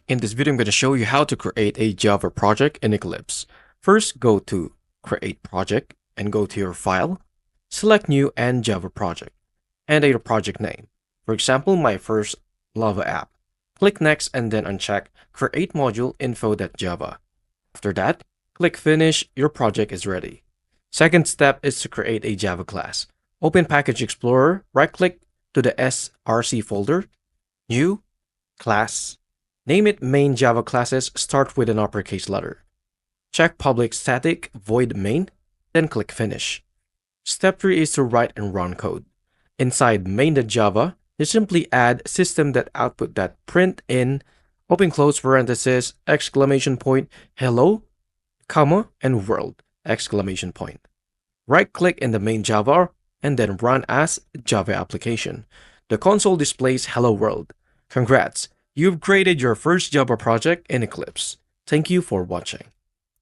In this video, I'm going to show you how to create a Java project in Eclipse. First, go to Create Project and go to your File, select New and Java Project, and your project name. For example, my first Lava app. Click Next and then uncheck Create Module Info.java. After that, click Finish. Your project is ready. Second step is to create a Java class. Open Package Explorer, right-click to the src folder, New, Class. Name it Main Java Classes, start with an uppercase letter. Check Public Static Void Main, then click Finish. Step 3 is to write and run code. Inside main.java, you simply add system.output.print in open close parenthesis, exclamation point, hello, comma, and world, exclamation point. Right-click in the main Java and then run as Java application. The console displays hello world. Congrats! You've created your first Java project in Eclipse. Thank you for watching.